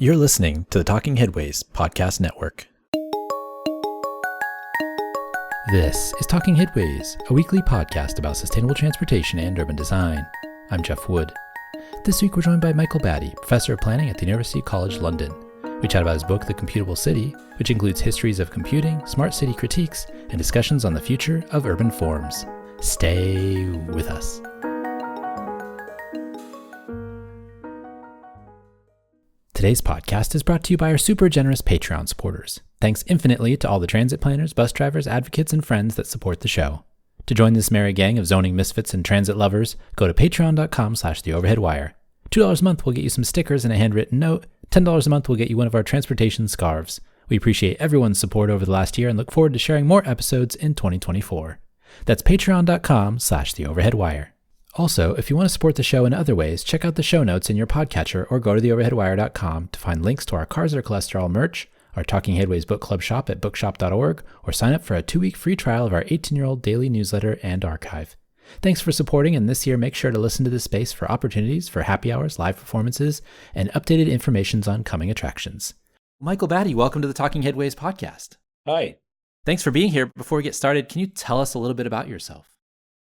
You're listening to the Talking Headways podcast network. This is Talking Headways, a weekly podcast about sustainable transportation and urban design. I'm Jeff Wood. This week we're joined by Michael Batty, professor of planning at the University College London. We chat about his book, The Computable City, which includes histories of computing, smart city critiques, and discussions on the future of urban forms. Stay with us. Today's podcast is brought to you by our super generous Patreon supporters. Thanks infinitely to all the transit planners, bus drivers, advocates, and friends that support the show. To join this merry gang of zoning misfits and transit lovers, go to patreon.com/theoverheadwire. $2 a month will get you some stickers and a handwritten note. $10 a month will get you one of our transportation scarves. We appreciate everyone's support over the last year and look forward to sharing more episodes in 2024. That's patreon.com/theoverheadwire. Also, if you want to support the show in other ways, check out the show notes in your podcatcher or go to theoverheadwire.com to find links to our Cars Are Cholesterol merch, our Talking Headways book club shop at bookshop.org, or sign up for a 2-week free trial of our 18-year-old daily newsletter and archive. Thanks for supporting, and this year make sure to listen to this space for opportunities for happy hours, live performances, and updated information on coming attractions. Michael Batty, welcome to the Talking Headways podcast. Hi. Thanks for being here. Before we get started, can you tell us a little bit about yourself?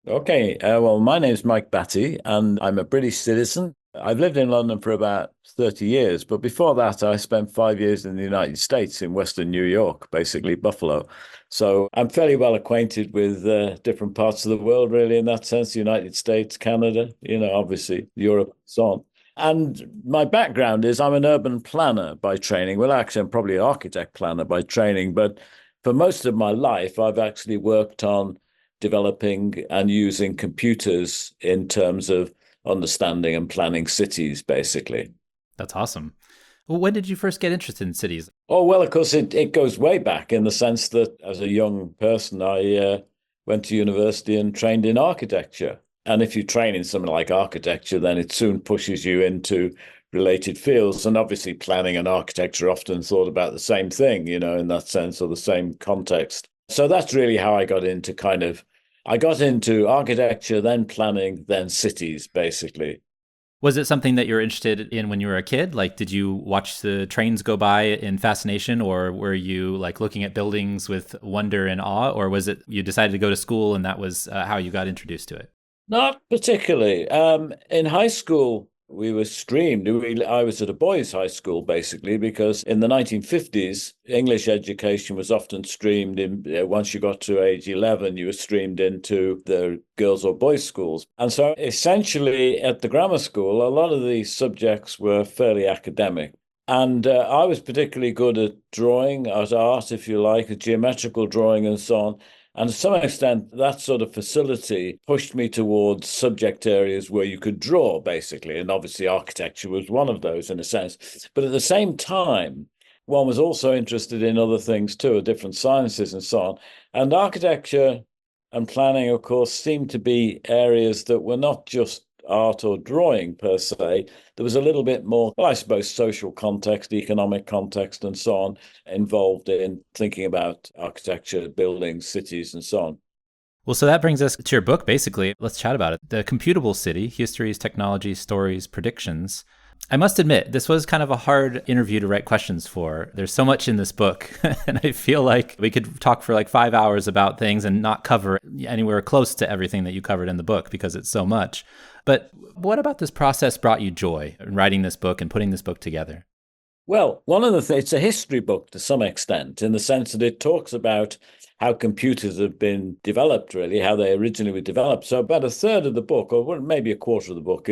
Okay. Well, my name's Mike Batty, and I'm a British citizen. I've lived in London for about 30 years, but before that, I spent 5 years in the United States, in Western New York, basically Buffalo. So I'm fairly well acquainted with different parts of the world, really, in that sense, the United States, Canada, obviously Europe, and so on. And my background is I'm an urban planner by training. Well, actually, I'm probably an architect planner by training, but for most of my life, I've actually worked on developing and using computers in terms of understanding and planning cities, basically. That's awesome. Well, when did you first get interested in cities? Oh, well, of course, it goes way back in the sense that as a young person, I went to university and trained in architecture. And if you train in something like architecture, then it soon pushes you into related fields. And obviously, planning and architecture are often thought about the same thing, in that sense, or the same context. So that's really how I got into I got into architecture, then planning, then cities, basically. Was it something that you were interested in when you were a kid? Like, did you watch the trains go by in fascination, or were you like looking at buildings with wonder and awe, or was it you decided to go to school and that was how you got introduced to it? Not particularly. In high school, we were streamed. I was at a boys' high school, basically, because in the 1950s, English education was often streamed in. Once you got to age 11, you were streamed into the girls' or boys' schools. And so essentially at the grammar school, a lot of these subjects were fairly academic. And I was particularly good at drawing, at art, if you like, at geometrical drawing and so on. And to some extent, that sort of facility pushed me towards subject areas where you could draw, basically. And obviously, architecture was one of those, in a sense. But at the same time, one was also interested in other things, too, different sciences and so on. And architecture and planning, of course, seemed to be areas that were not just art or drawing per se. There was a little bit more, well, I suppose, social context, economic context, and so on, involved in thinking about architecture, buildings, cities, and so on. Well, so that brings us to your book, basically. Let's chat about it. The Computable City, Histories, Technology, Stories, Predictions. I must admit, this was kind of a hard interview to write questions for. There's so much in this book, and I feel like we could talk for like 5 hours about things and not cover anywhere close to everything that you covered in the book because it's so much. But what about this process brought you joy in writing this book and putting this book together? Well, one of the things, it's a history book to some extent, in the sense that it talks about how computers have been developed, really, how they originally were developed. So about a third of the book, or maybe a quarter of the book,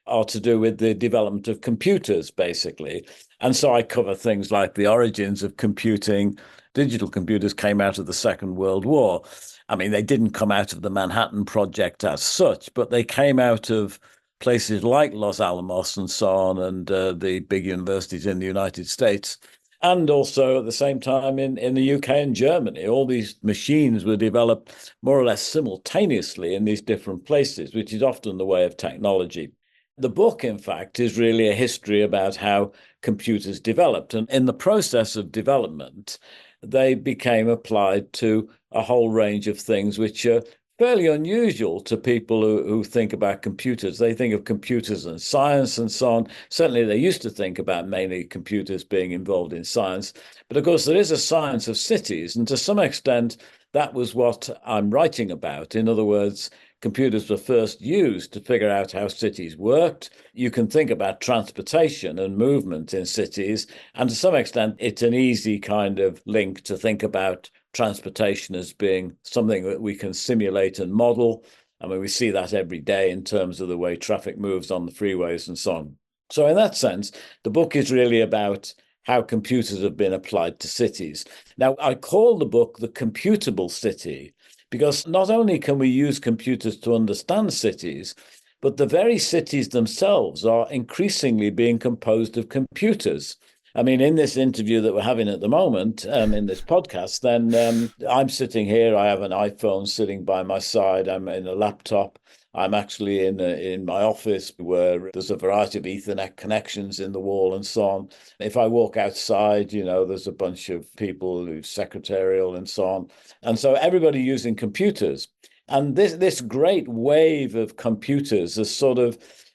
are to do with the development of computers, basically. And so I cover things like the origins of computing. Digital computers came out of the Second World War. I mean, they didn't come out of the Manhattan Project as such, but they came out of places like Los Alamos and so on, and the big universities in the United States. And also at the same time in the UK and Germany, all these machines were developed more or less simultaneously in these different places, which is often the way of technology. The book, in fact, is really a history about how computers developed. And in the process of development, they became applied to a whole range of things which are fairly unusual to people who think about computers. They think of computers and science and so on. Certainly, they used to think about mainly computers being involved in science. But of course, there is a science of cities. And to some extent, that was what I'm writing about. In other words, computers were first used to figure out how cities worked. You can think about transportation and movement in cities. And to some extent, it's an easy kind of link to think about transportation as being something that we can simulate and model. I mean, we see that every day in terms of the way traffic moves on the freeways and so on. So, in that sense, the book is really about how computers have been applied to cities. Now, I call the book The Computable City because not only can we use computers to understand cities, but the very cities themselves are increasingly being composed of computers. I mean, in this interview that we're having at the moment, in this podcast, then I'm sitting here. I have an iPhone sitting by my side. I'm in a laptop. I'm actually in my office where there's a variety of Ethernet connections in the wall and so on. If I walk outside, there's a bunch of people who's secretarial and so on. And so everybody using computers. And this great wave of computers is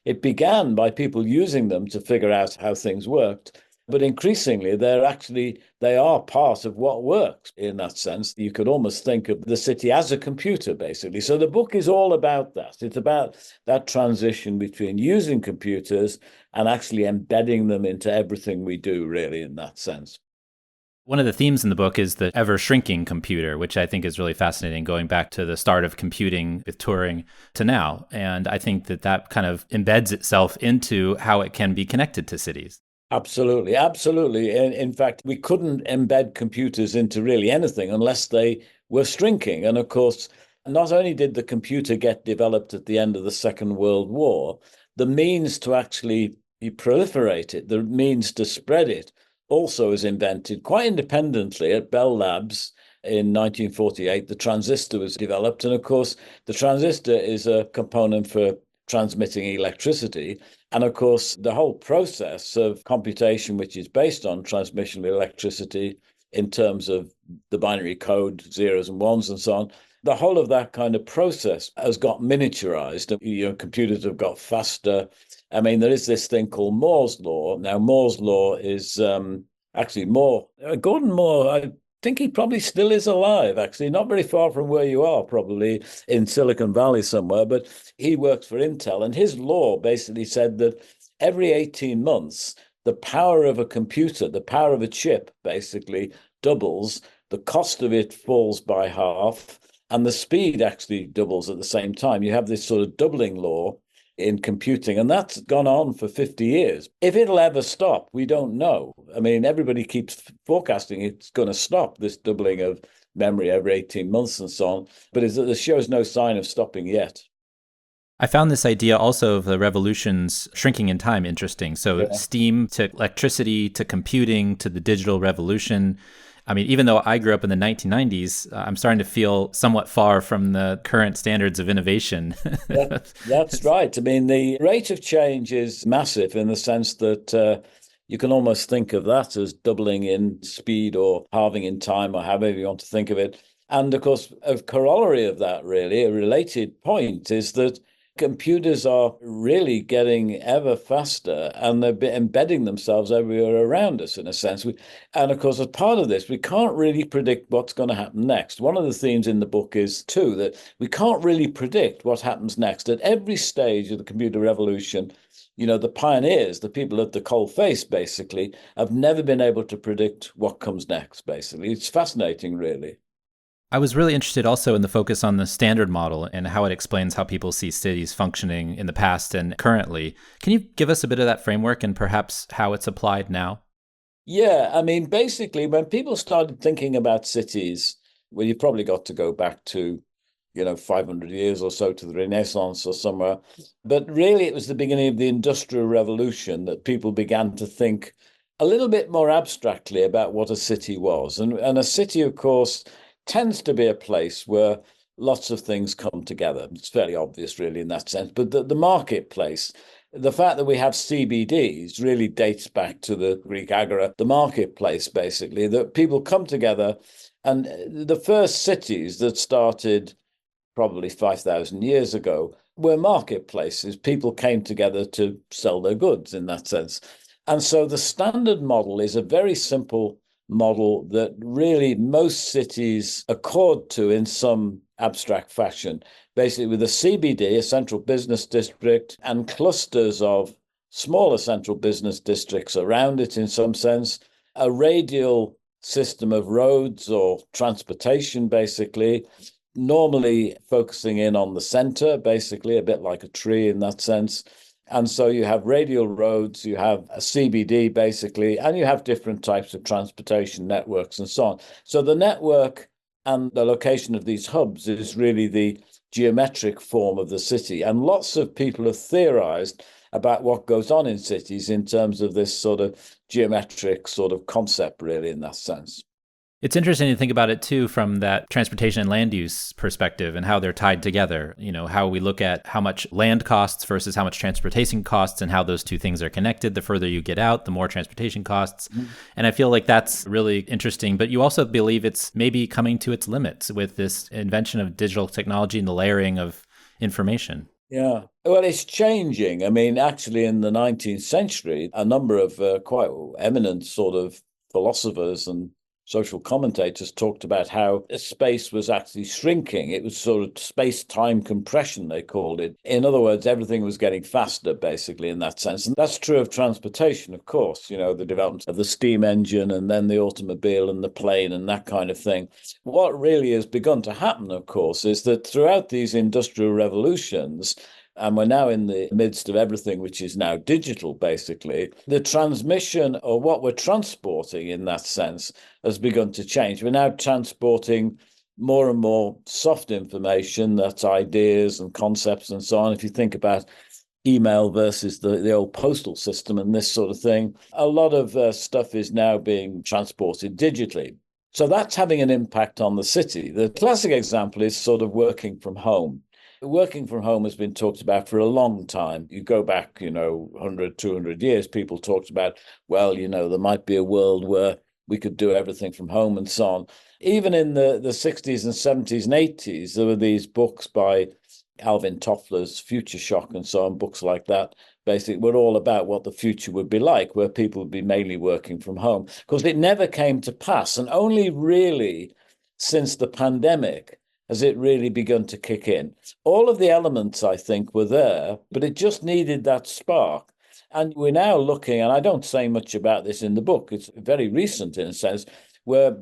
it began by people using them to figure out how things worked. But increasingly, they are part of what works in that sense. You could almost think of the city as a computer, basically. So the book is all about that. It's about that transition between using computers and actually embedding them into everything we do, really, in that sense. One of the themes in the book is the ever shrinking computer, which I think is really fascinating, going back to the start of computing with Turing to now. And I think that kind of embeds itself into how it can be connected to cities. Absolutely, absolutely. In fact, we couldn't embed computers into really anything unless they were shrinking. And of course, not only did the computer get developed at the end of the Second World War, the means to actually proliferate it, the means to spread it, also was invented quite independently at Bell Labs. In 1948, the transistor was developed. And of course, the transistor is a component for transmitting electricity. And of course, the whole process of computation, which is based on transmission of electricity in terms of the binary code, zeros and ones and so on, the whole of that kind of process has got miniaturized. Computers have got faster. I mean, there is this thing called Moore's law. Now, Moore's law is actually Gordon Moore, I think he probably still is alive, actually, not very far from where you are, probably in Silicon Valley somewhere, but he works for Intel. And his law basically said that every 18 months, the power of a computer, the power of a chip, basically doubles. The cost of it falls by half, and the speed actually doubles at the same time. You have this sort of doubling law in computing, and that's gone on for 50 years. If it'll ever stop, we don't know. I mean, everybody keeps forecasting it's going to stop, this doubling of memory every 18 months and so on, but it shows no sign of stopping yet. I found this idea also of the revolutions shrinking in time interesting. So Yeah. steam to electricity to computing to the digital revolution. I mean, even though I grew up in the 1990s, I'm starting to feel somewhat far from the current standards of innovation. That's right. I mean, the rate of change is massive in the sense that you can almost think of that as doubling in speed or halving in time or however you want to think of it. And of course, a corollary of that, really, a related point is that computers are really getting ever faster and they're embedding themselves everywhere around us in a sense. And of course, as part of this, we can't really predict what's going to happen next. One of the themes in the book is, too, that we can't really predict what happens next. At every stage of the computer revolution, the pioneers, the people at the coal face, basically, have never been able to predict what comes next, basically. It's fascinating, really. I was really interested also in the focus on the standard model and how it explains how people see cities functioning in the past and currently. Can you give us a bit of that framework and perhaps how it's applied now? Yeah, I mean, basically, when people started thinking about cities, well, you probably got to go back to, 500 years or so to the Renaissance or somewhere. But really, it was the beginning of the Industrial Revolution that people began to think a little bit more abstractly about what a city was. And a city, of course, tends to be a place where lots of things come together. It's fairly obvious, really, in that sense. But the marketplace, the fact that we have CBDs really dates back to the Greek agora, the marketplace, basically, that people come together. And the first cities that started probably 5,000 years ago, were marketplaces. People came together to sell their goods in that sense. And so the standard model is a very simple model that really most cities accord to in some abstract fashion, basically with a CBD, a central business district, and clusters of smaller central business districts around it in some sense, a radial system of roads or transportation, basically, normally focusing in on the center, basically, a bit like a tree in that sense. And so you have radial roads, you have a CBD, basically, and you have different types of transportation networks and so on. So the network and the location of these hubs is really the geometric form of the city. And lots of people have theorized about what goes on in cities in terms of this sort of geometric sort of concept, really, in that sense. It's interesting to think about it too from that transportation and land use perspective and how they're tied together. How we look at how much land costs versus how much transportation costs and how those two things are connected. The further you get out, the more transportation costs. Mm-hmm. And I feel like that's really interesting. But you also believe it's maybe coming to its limits with this invention of digital technology and the layering of information. Yeah. Well, it's changing. I mean, actually, in the 19th century, a number of quite eminent sort of philosophers and social commentators talked about how space was actually shrinking. It was sort of space-time compression, they called it. In other words, everything was getting faster, basically, in that sense. And that's true of transportation, of course, the development of the steam engine and then the automobile and the plane and that kind of thing. What really has begun to happen, of course, is that throughout these industrial revolutions, and we're now in the midst of everything which is now digital, basically, the transmission or what we're transporting in that sense has begun to change. We're now transporting more and more soft information, that's ideas and concepts and so on. If you think about email versus the old postal system and this sort of thing, a lot of stuff is now being transported digitally. So that's having an impact on the city. The classic example is sort of working from home. Working from home has been talked about for a long time. You go back, 100, 200 years, people talked about, well, there might be a world where we could do everything from home and so on. Even in the 60s and 70s and 80s, there were these books by Alvin Toffler's Future Shock and so on, books like that, basically were all about what the future would be like, where people would be mainly working from home. Of course, it never came to pass. And only really since the pandemic has it really begun to kick in. All of the elements, I think, were there, but it just needed that spark. And we're now looking, and I don't say much about this in the book, it's very recent in a sense, where,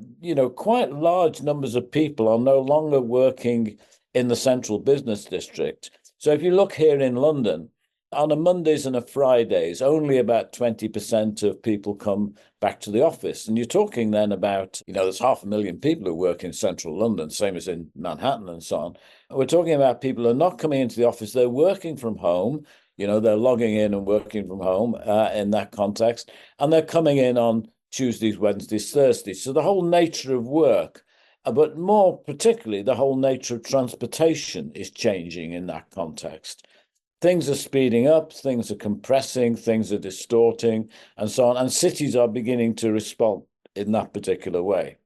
quite large numbers of people are no longer working in the central business district. So if you look here in London, on a Mondays and a Fridays, only about 20% of people come back to the office. And you're talking then about, there's 500,000 people who work in central London, same as in Manhattan and so on. We're talking about people who are not coming into the office, they're working from home. They're logging in and working from home in that context. And they're coming in on Tuesdays, Wednesdays, Thursdays. So the whole nature of work, but more particularly the whole nature of transportation is changing in that context. Things are speeding up, things are compressing, things are distorting, and so on. And cities are beginning to respond in that particular way.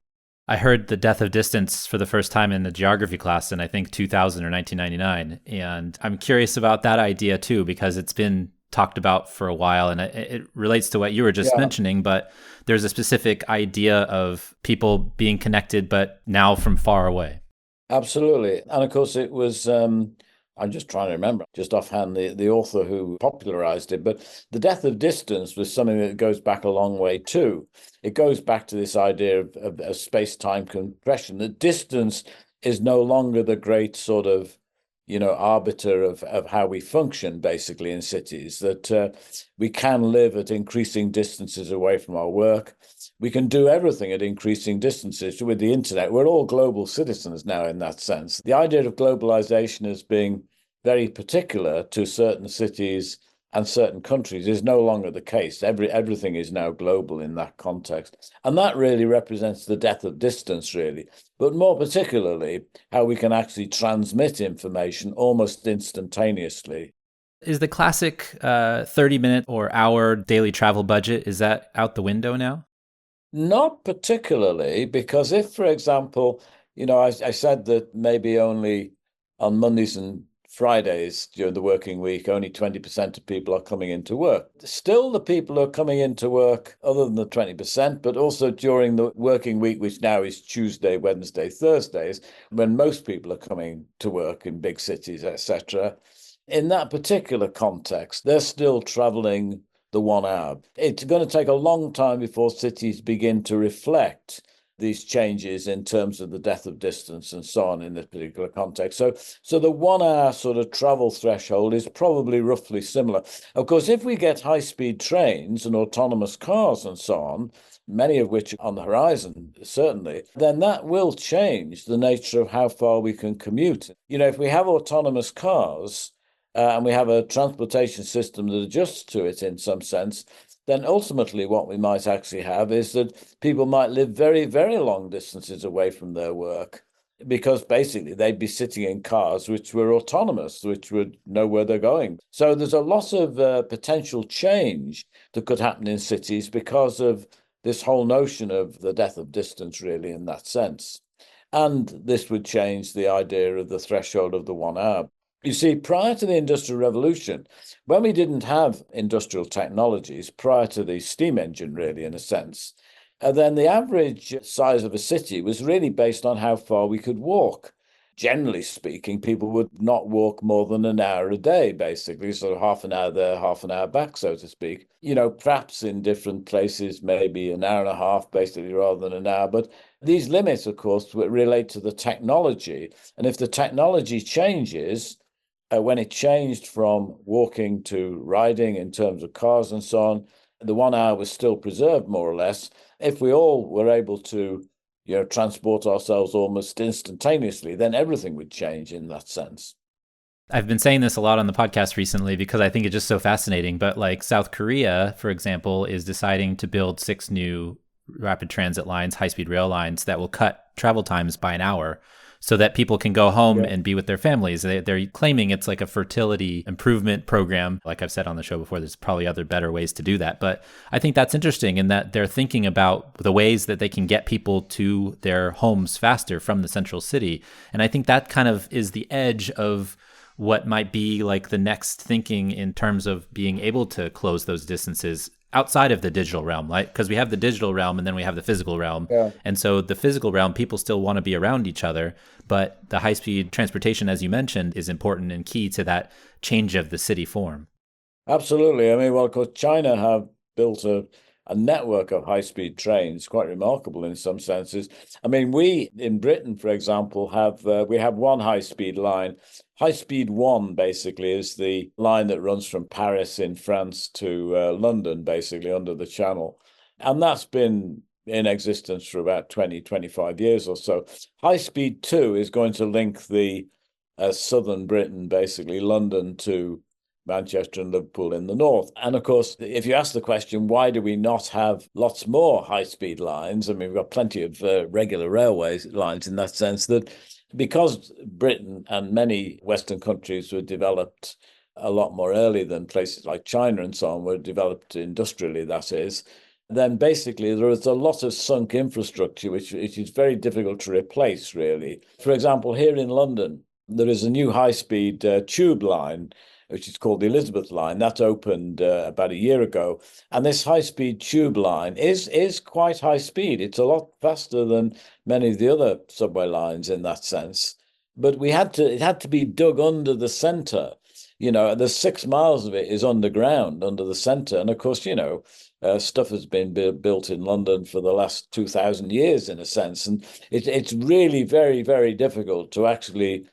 I heard The Death of Distance for the first time in the geography class in, I think, 2000 or 1999. And I'm curious about that idea, too, because it's been talked about for a while. And it relates to what you were just mentioning. But there's a specific idea of people being connected, but now from far away. Absolutely. And of course, it was... I'm just trying to remember, just offhand, the author who popularized it. But The Death of Distance was something that goes back a long way, too. It goes back to this idea of space-time compression, that distance is no longer the great sort of, arbiter of how we function, basically, in cities, that we can live at increasing distances away from our work. We can do everything at increasing distances with the internet. We're all global citizens now in that sense. The idea of globalization as being very particular to certain cities and certain countries is no longer the case. Everything is now global in that context. And that really represents the death of distance, really, but more particularly how we can actually transmit information almost instantaneously. Is the classic 30-minute or hour daily travel budget, is that out the window now? Not particularly, because if, for example, I said that maybe only on Mondays and Fridays during the working week, only 20% of people are coming into work. Still, the people who are coming into work, other than the 20%, but also during the working week, which now is Tuesday, Wednesday, Thursdays, when most people are coming to work in big cities, etc. In that particular context, they're still traveling the 1 hour. It's going to take a long time before cities begin to reflect these changes in terms of the depth of distance and so on in this particular context. So the 1 hour sort of travel threshold is probably roughly similar. Of course, if we get high-speed trains and autonomous cars and so on, many of which are on the horizon, certainly, then that will change the nature of how far we can commute. If we have autonomous cars, and we have a transportation system that adjusts to it in some sense, then ultimately what we might actually have is that people might live very, very long distances away from their work because basically they'd be sitting in cars which were autonomous, which would know where they're going. So there's a lot of potential change that could happen in cities because of this whole notion of the death of distance, really, in that sense. And this would change the idea of the threshold of the 1 hour. You see, prior to the Industrial Revolution, when we didn't have industrial technologies, prior to the steam engine, really, in a sense, then the average size of a city was really based on how far we could walk. Generally speaking, people would not walk more than an hour a day, basically, sort of half an hour there, half an hour back, so to speak. Perhaps in different places, maybe an hour and a half, basically, rather than an hour. But these limits, of course, relate to the technology. And if the technology changes, when it changed from walking to riding in terms of cars and so on, the 1 hour was still preserved more or less. If we all were able to, transport ourselves almost instantaneously, then everything would change in that sense. I've been saying this a lot on the podcast recently because I think it's just so fascinating. But like South Korea, for example, is deciding to build 6 new rapid transit lines, high-speed rail lines that will cut travel times by an hour, so that people can go home and be with their families. They're claiming it's like a fertility improvement program. Like I've said on the show before, there's probably other better ways to do that. But I think that's interesting in that they're thinking about the ways that they can get people to their homes faster from the central city. And I think that kind of is the edge of what might be like the next thinking in terms of being able to close those distances outside of the digital realm, right? Because we have the digital realm and then we have the physical realm. Yeah. And so the physical realm, people still want to be around each other, but the high-speed transportation, as you mentioned, is important and key to that change of the city form. Absolutely. I mean, well, of course, China have built a network of high-speed trains, quite remarkable in some senses. I mean, we in Britain, for example, have one high-speed line. High-speed 1 basically is the line that runs from Paris in France to London, basically under the Channel. And that's been in existence for about 20, 25 years or so. High-speed 2 is going to link the southern Britain, basically London to Manchester and Liverpool in the north. And of course, if you ask the question, why do we not have lots more high-speed lines? I mean, we've got plenty of regular railway lines in that sense, that because Britain and many Western countries were developed a lot more early than places like China and so on were developed industrially, that is, then basically there is a lot of sunk infrastructure, which is very difficult to replace, really. For example, here in London, there is a new high-speed tube line, which is called the Elizabeth line. That opened about a year ago. And this high-speed tube line is quite high speed. It's a lot faster than many of the other subway lines in that sense. But it had to be dug under the centre. The 6 miles of it is underground, under the centre. And of course, stuff has been built in London for the last 2,000 years, in a sense. And it's really very, very difficult to actually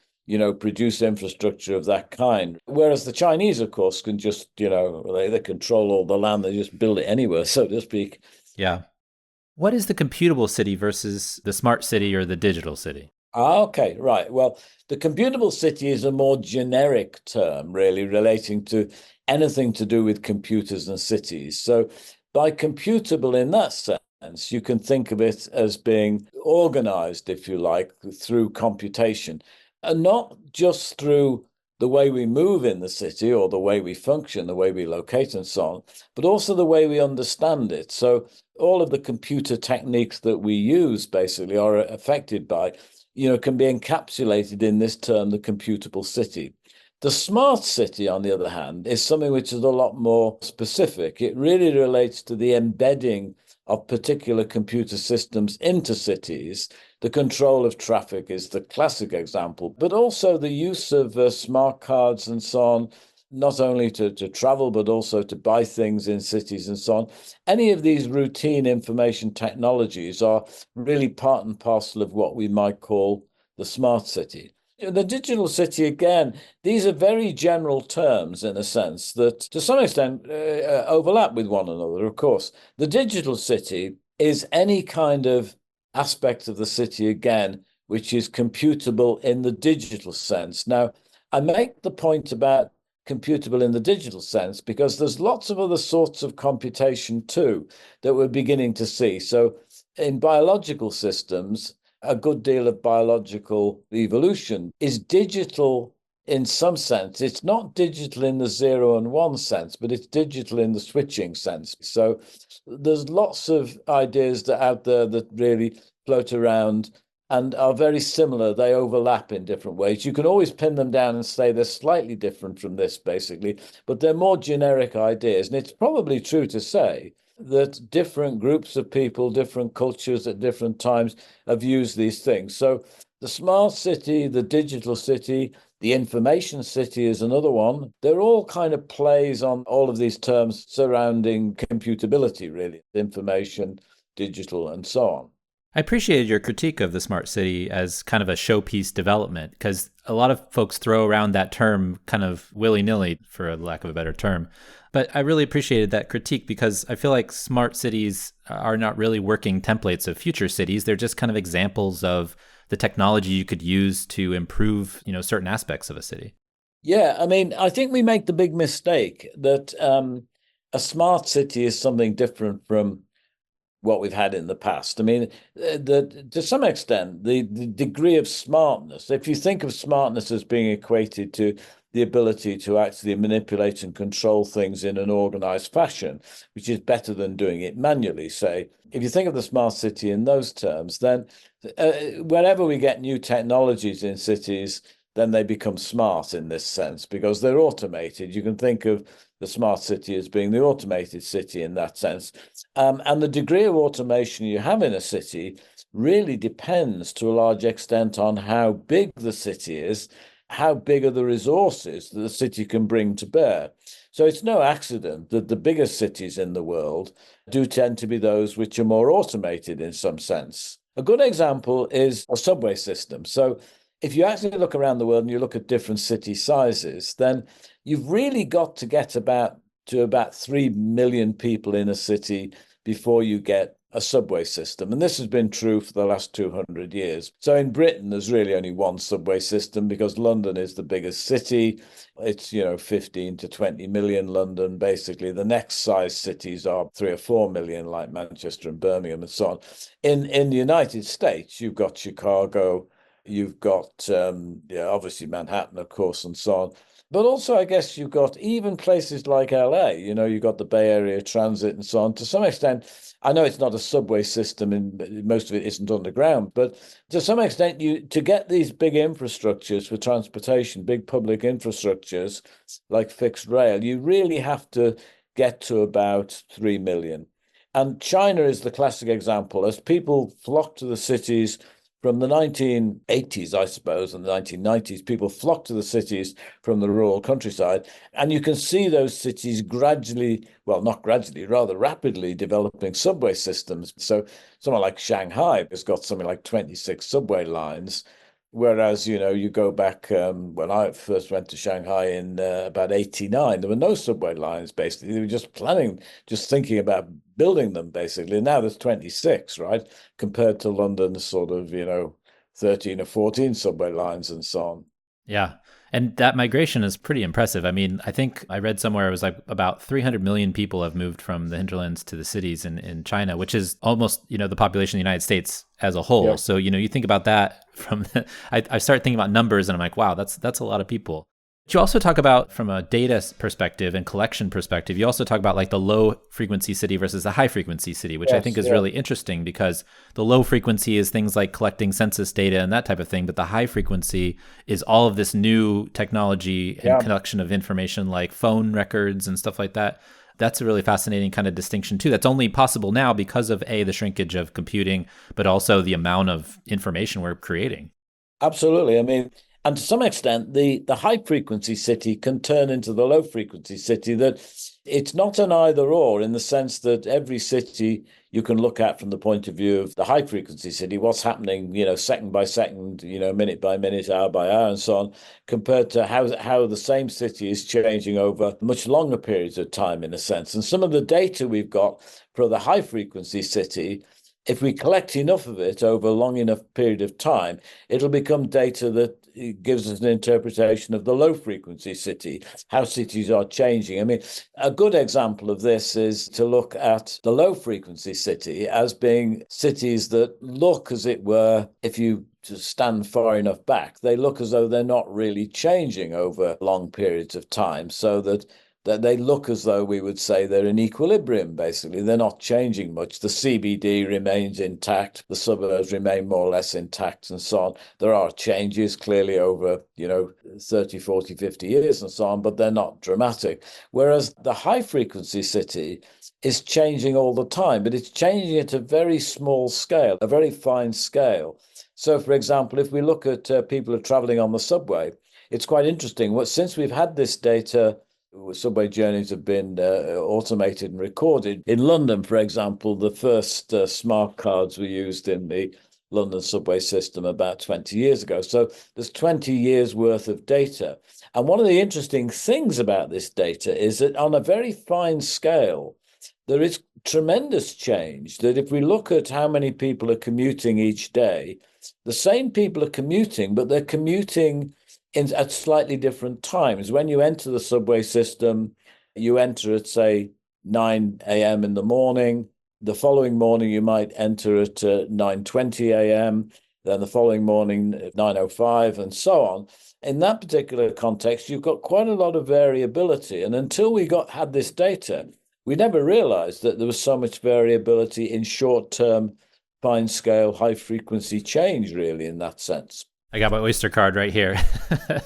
produce infrastructure of that kind. Whereas the Chinese, of course, can just, they control all the land. They just build it anywhere, so to speak. Yeah. What is the computable city versus the smart city or the digital city? Okay, right. Well, the computable city is a more generic term, really, relating to anything to do with computers and cities. So by computable in that sense, you can think of it as being organized, if you like, through computation. And not just through the way we move in the city or the way we function, the way we locate and so on, but also the way we understand it. So all of the computer techniques that we use basically are affected by, can be encapsulated in this term, the computable city. The smart city, on the other hand, is something which is a lot more specific. It really relates to the embedding of particular computer systems into cities. The control of traffic is the classic example, but also the use of smart cards and so on, not only to travel, but also to buy things in cities and so on. Any of these routine information technologies are really part and parcel of what we might call the smart city. The digital city, again, these are very general terms in a sense that to some extent overlap with one another, of course. The digital city is any kind of aspect of the city, again, which is computable in the digital sense. Now, I make the point about computable in the digital sense because there's lots of other sorts of computation too that we're beginning to see. So in biological systems, a good deal of biological evolution is digital in some sense. It's not digital in the 0 and 1 sense, but it's digital in the switching sense. So there's lots of ideas that out there that really float around and are very similar. They overlap in different ways. You can always pin them down and say they're slightly different from this, basically, but they're more generic ideas. And it's probably true to say that different groups of people, different cultures at different times have used these things. So the smart city, the digital city, the information city is another one. They're all kind of plays on all of these terms surrounding computability, really, information, digital, and so on. I appreciated your critique of the smart city as kind of a showpiece development, because a lot of folks throw around that term kind of willy-nilly, for a lack of a better term. But I really appreciated that critique because I feel like smart cities are not really working templates of future cities. They're just kind of examples of the technology you could use to improve, certain aspects of a city. Yeah, I mean, I think we make the big mistake that a smart city is something different from what we've had in the past. I mean, to some extent, the degree of smartness, if you think of smartness as being equated to the ability to actually manipulate and control things in an organized fashion, which is better than doing it manually, say, if you think of the smart city in those terms, then whenever we get new technologies in cities, then they become smart in this sense because they're automated. You can think of the smart city as being the automated city in that sense. And the degree of automation you have in a city really depends to a large extent on how big the city is, how big are the resources that the city can bring to bear. So it's no accident that the biggest cities in the world do tend to be those which are more automated in some sense. A good example is a subway system. So if you actually look around the world and you look at different city sizes, then you've really got to get to about 3 million people in a city before you get a subway system. And this has been true for the last 200 years. So in Britain, there's really only one subway system because London is the biggest city. It's, 15 to 20 million London, basically. The next size cities are 3 or 4 million, like Manchester and Birmingham and so on. In the United States, you've got Chicago, you've got, obviously Manhattan, of course, and so on. But also, I guess you've got even places like LA, you've got the Bay Area Transit and so on. To some extent, I know it's not a subway system and most of it isn't underground, but to some extent, to get these big infrastructures for transportation, big public infrastructures like fixed rail, you really have to get to about 3 million. And China is the classic example. As people flock to the cities from the 1980s, I suppose, and the 1990s, people flocked to the cities from the rural countryside. And you can see those cities gradually, well, not gradually, rather rapidly developing subway systems. So someone like Shanghai has got something like 26 subway lines. Whereas, you go back when I first went to Shanghai in about 89, there were no subway lines, basically. They were just thinking about building them, basically. And now there's 26, right? Compared to London's sort of, 13 or 14 subway lines and so on. Yeah. And that migration is pretty impressive. I mean, I think I read somewhere it was like about 300 million people have moved from the hinterlands to the cities in China, which is almost, the population of the United States as a whole. Yeah. So, you think about that I start thinking about numbers and I'm like, wow, that's a lot of people. You also talk about, from a data perspective and collection perspective, you also talk about like the low frequency city versus the high frequency city, which I think Yes, is yeah. really interesting because the low frequency is things like collecting census data and that type of thing. But the high frequency is all of this new technology and Yeah. collection of information like phone records and stuff like that. That's a really fascinating kind of distinction too. That's only possible now because of the shrinkage of computing, but also the amount of information we're creating. Absolutely. I mean, and to some extent, the high frequency city can turn into the low frequency city. That it's not an either or in the sense that every city you can look at from the point of view of the high frequency city, what's happening, second by second, minute by minute, hour by hour, and so on, compared to how the same city is changing over much longer periods of time, in a sense. And some of the data we've got for the high frequency city, if we collect enough of it over a long enough period of time, it'll become data that gives us an interpretation of the low frequency city, how cities are changing. I mean, a good example of this is to look at the low frequency city as being cities that look, as it were, if you just stand far enough back, they look as though they're not really changing over long periods of time, so that they look as though we would say they're in equilibrium, basically. They're not changing much. The CBD remains intact. The suburbs remain more or less intact and so on. There are changes clearly over, 30, 40, 50 years and so on, but they're not dramatic. Whereas the high frequency city is changing all the time, but it's changing at a very small scale, a very fine scale. So, for example, if we look at people who are traveling on the subway, it's quite interesting. Since we've had this data, subway journeys have been automated and recorded. In London, for example, the first smart cards were used in the London subway system about 20 years ago. So there's 20 years worth of data. And one of the interesting things about this data is that on a very fine scale, there is tremendous change. That if we look at how many people are commuting each day, the same people are commuting, but they're commuting at slightly different times. When you enter the subway system, you enter at, say, 9 a.m. in the morning. The following morning, you might enter at 9:20 a.m., then the following morning at 9:05, and so on. In that particular context, you've got quite a lot of variability. And until we had this data, we never realized that there was so much variability in short-term, fine-scale, high-frequency change, really, in that sense. I got my Oyster card right here.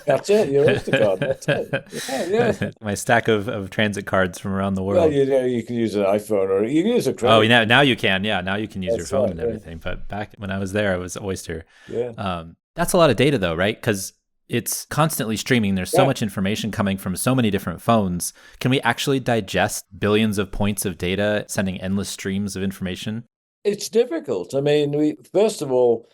That's it, your Oyster card. That's it. Yeah. My stack of transit cards from around the Well, world. you can use an iPhone or you can use a Oh, credit. now you can. Yeah, now you can use your That's phone right. and Yeah. everything. But back when I was there, it was Oyster. Yeah. That's a lot of data, though, right? Because it's constantly streaming. There's so Yeah. much information coming from so many different phones. Can we actually digest billions of points of data, sending endless streams of information? It's difficult. I mean, first of all,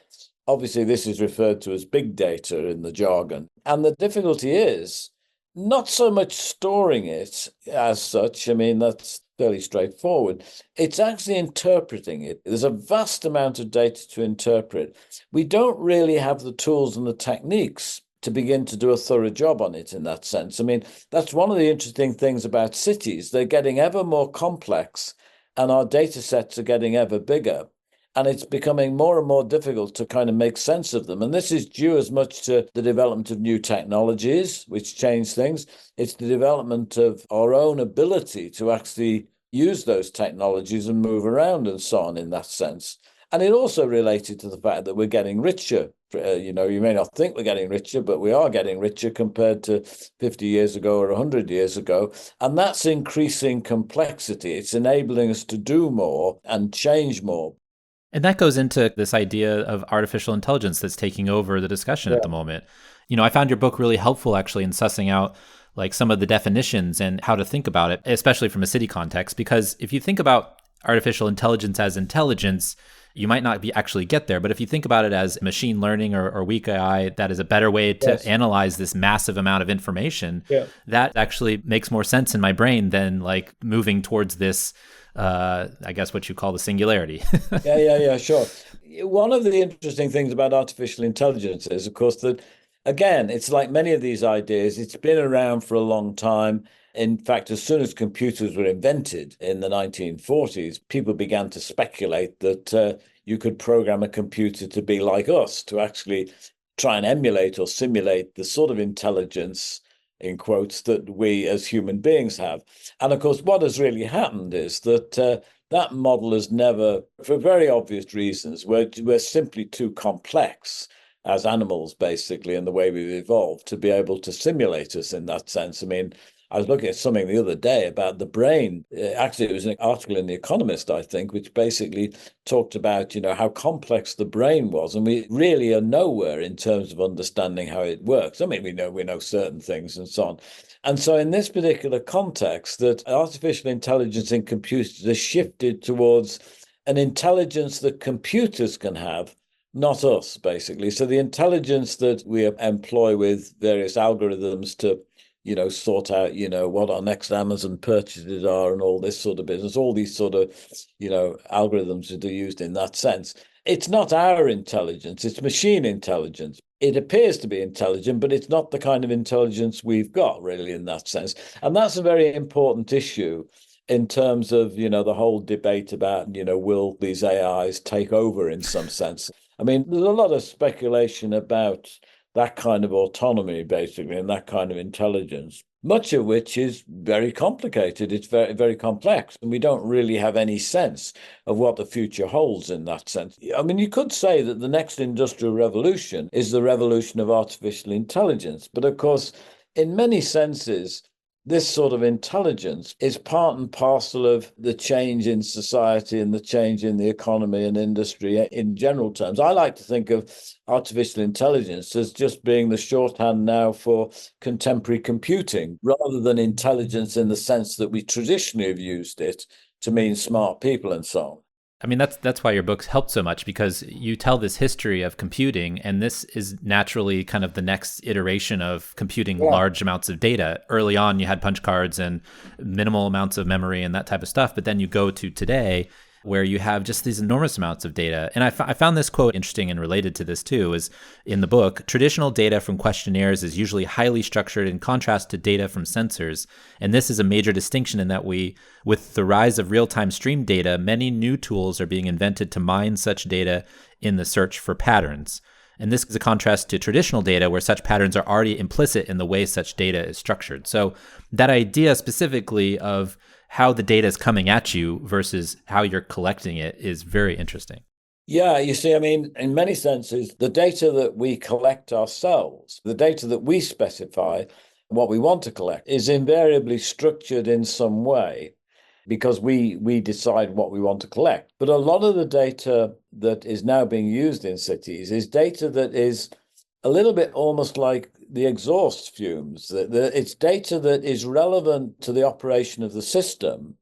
obviously, this is referred to as big data in the jargon. And the difficulty is not so much storing it as such. I mean, that's fairly straightforward. It's actually interpreting it. There's a vast amount of data to interpret. We don't really have the tools and the techniques to begin to do a thorough job on it in that sense. I mean, that's one of the interesting things about cities. They're getting ever more complex, and our data sets are getting ever bigger. And it's becoming more and more difficult to kind of make sense of them. And this is due as much to the development of new technologies, which change things. It's the development of our own ability to actually use those technologies and move around and so on in that sense. And it also related to the fact that we're getting richer. You may not think we're getting richer, but we are getting richer compared to 50 years ago or 100 years ago. And that's increasing complexity. It's enabling us to do more and change more. And that goes into this idea of artificial intelligence that's taking over the discussion at the Yeah. moment. I found your book really helpful actually in sussing out like some of the definitions and how to think about it, especially from a city context. Because if you think about artificial intelligence as intelligence, you might not be actually get there. But if you think about it as machine learning or weak AI, that is a better way to Yes. analyze this massive amount of information. Yeah. That actually makes more sense in my brain than like moving towards this, I guess what you call the singularity. Yeah, sure. One of the interesting things about artificial intelligence is, of course, that again, it's like many of these ideas, it's been around for a long time. In fact, as soon as computers were invented in the 1940s, people began to speculate that you could program a computer to be like us, to actually try and emulate or simulate the sort of intelligence in quotes, that we as human beings have. And of course, what has really happened is that that model has never, for very obvious reasons, we're simply too complex as animals, basically, in the way we've evolved to be able to simulate us in that sense. I mean, I was looking at something the other day about the brain. Actually, it was an article in The Economist, I think, which basically talked about, how complex the brain was. And we really are nowhere in terms of understanding how it works. I mean, we know certain things and so on. And so in this particular context, that artificial intelligence in computers has shifted towards an intelligence that computers can have, not us, basically. So the intelligence that we employ with various algorithms to sort out, what our next Amazon purchases are and all this sort of business, all these sort of, algorithms that are used in that sense. It's not our intelligence, it's machine intelligence. It appears to be intelligent, but it's not the kind of intelligence we've got, really, in that sense. And that's a very important issue in terms of, the whole debate about, will these AIs take over in some sense? I mean, there's a lot of speculation about that kind of autonomy, basically, and that kind of intelligence, much of which is very complicated. It's very, very complex, and we don't really have any sense of what the future holds in that sense. I mean, you could say that the next industrial revolution is the revolution of artificial intelligence, but of course, in many senses, this sort of intelligence is part and parcel of the change in society and the change in the economy and industry in general terms. I like to think of artificial intelligence as just being the shorthand now for contemporary computing, rather than intelligence in the sense that we traditionally have used it to mean smart people and so on. I mean, that's why your books helped so much, because you tell this history of computing, and this is naturally kind of the next iteration of computing large amounts of data. Early on, you had punch cards and minimal amounts of memory and that type of stuff, but then you go to today, where you have just these enormous amounts of data. And I found this quote interesting and related to this too, is in the book, traditional data from questionnaires is usually highly structured in contrast to data from sensors. And this is a major distinction in that with the rise of real-time stream data, many new tools are being invented to mine such data in the search for patterns. And this is a contrast to traditional data where such patterns are already implicit in the way such data is structured. So that idea specifically of how the data is coming at you versus how you're collecting it is very interesting. Yeah, you see, I mean, in many senses, the data that we collect ourselves, the data that we specify, what we want to collect, is invariably structured in some way because we decide what we want to collect. But a lot of the data that is now being used in cities is data that is a little bit almost like the exhaust fumes. It's data that is relevant to the operation of the system,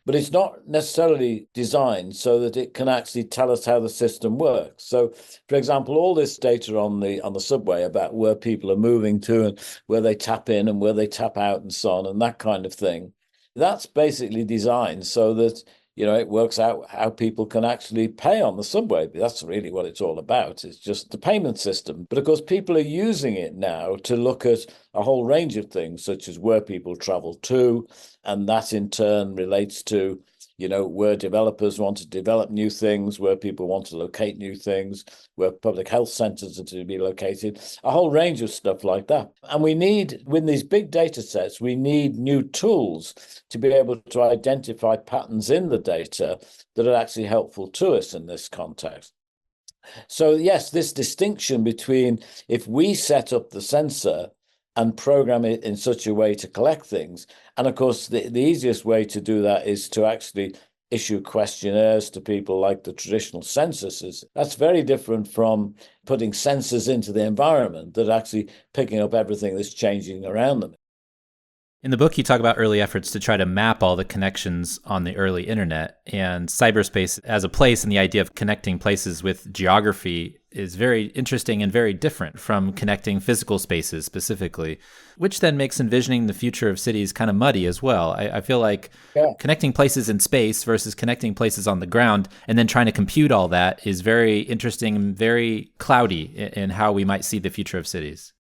but it's not necessarily designed so that it can actually tell us how the system works. So, for example, all this data on the subway about where people are moving to and where they tap in and where they tap out and so on and that kind of thing, that's basically designed so that it works out how people can actually pay on the subway. That's really what it's all about. It's just the payment system. But of course, people are using it now to look at a whole range of things, such as where people travel to. And that in turn relates to, where developers want to develop new things, where people want to locate new things, where public health centers are to be located, a whole range of stuff like that. And we need, with these big data sets, we need new tools to be able to identify patterns in the data that are actually helpful to us in this context. So yes, this distinction between if we set up the sensor and program it in such a way to collect things. And of course, the easiest way to do that is to actually issue questionnaires to people like the traditional censuses. That's very different from putting sensors into the environment that are actually picking up everything that's changing around them. In the book, you talk about early efforts to try to map all the connections on the early internet, and cyberspace as a place, and the idea of connecting places with geography is very interesting and very different from connecting physical spaces specifically, which then makes envisioning the future of cities kind of muddy as well. I feel like connecting places in space versus connecting places on the ground and then trying to compute all that is very interesting and very cloudy in how we might see the future of cities.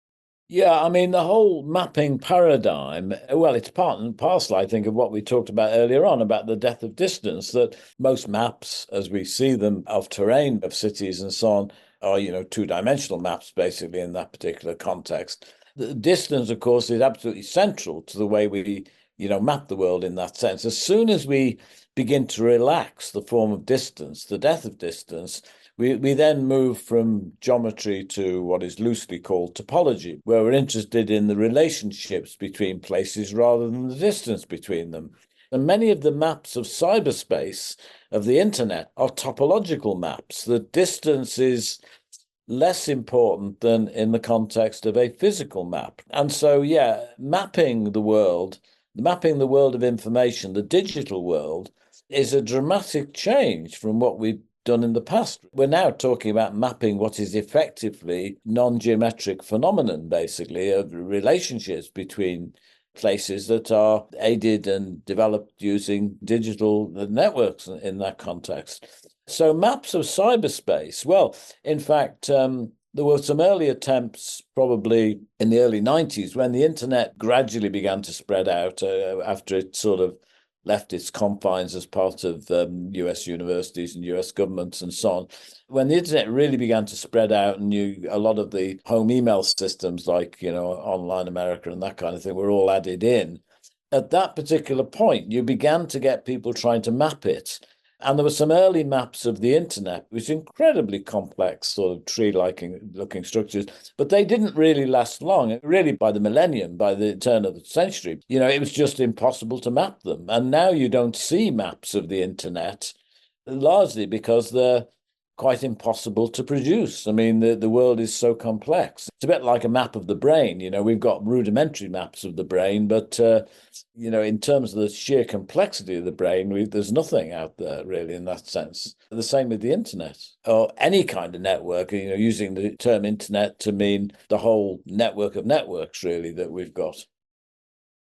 Yeah, I mean, the whole mapping paradigm, well, it's part and parcel, I think, of what we talked about earlier on about the death of distance, that most maps, as we see them, of terrain, of cities and so on, are, two-dimensional maps, basically, in that particular context. The distance, of course, is absolutely central to the way we, map the world in that sense. As soon as we begin to relax the form of distance, the death of distance, we then move from geometry to what is loosely called topology, where we're interested in the relationships between places rather than the distance between them. And many of the maps of cyberspace, of the internet, are topological maps. The distance is less important than in the context of a physical map. And so, yeah, mapping the world of information, the digital world, is a dramatic change from what we've done in the past. We're now talking about mapping what is effectively non-geometric phenomenon, basically, of relationships between places that are aided and developed using digital networks in that context. So maps of cyberspace, well, in fact, there were some early attempts, probably in the early 90s, when the internet gradually began to spread out after it sort of left its confines as part of US universities and US governments and so on. When the internet really began to spread out, and a lot of the home email systems like, Online America and that kind of thing were all added in. At that particular point, you began to get people trying to map it. And there were some early maps of the internet, which incredibly complex, sort of tree-like looking structures, but they didn't really last long. Really, by the millennium, by the turn of the century, it was just impossible to map them. And now you don't see maps of the internet, largely because they're quite impossible to produce. I mean, the world is so complex. It's a bit like a map of the brain. We've got rudimentary maps of the brain, but, in terms of the sheer complexity of the brain, there's nothing out there really in that sense. The same with the internet or any kind of network, using the term internet to mean the whole network of networks really that we've got.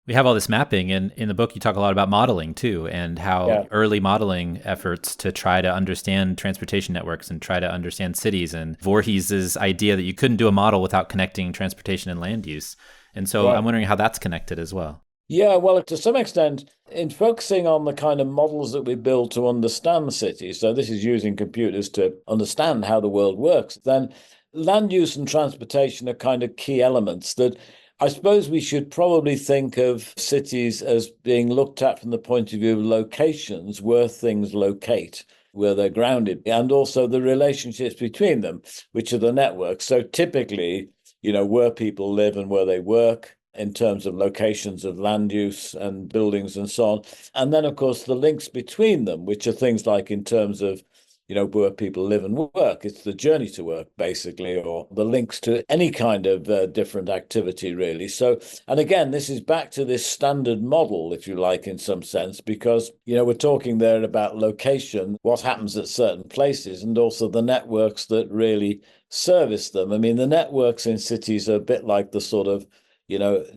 We have all this mapping, and in the book you talk a lot about modeling too, and how early modeling efforts to try to understand transportation networks and try to understand cities, and Voorhees's idea that you couldn't do a model without connecting transportation and land use. And so I'm wondering how that's connected as well. Yeah, well, to some extent, in focusing on the kind of models that we build to understand cities, so this is using computers to understand how the world works, then land use and transportation are kind of key elements that I suppose we should probably think of cities as being looked at from the point of view of locations where things locate, where they're grounded, and also the relationships between them, which are the networks. So typically, where people live and where they work in terms of locations of land use and buildings and so on. And then, of course, the links between them, which are things like in terms of where people live and work. It's the journey to work, basically, or the links to any kind of different activity, really. So, and again, this is back to this standard model, if you like, in some sense, because, we're talking there about location, what happens at certain places, and also the networks that really service them. I mean, the networks in cities are a bit like the sort of,